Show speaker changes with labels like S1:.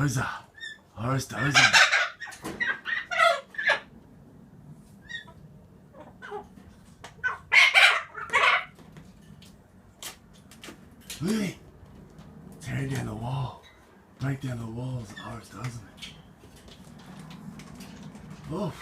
S1: Rosa. Ours, Rosa. Lily, tear down the wall. Break down the walls. Ours, doesn't it? Oh.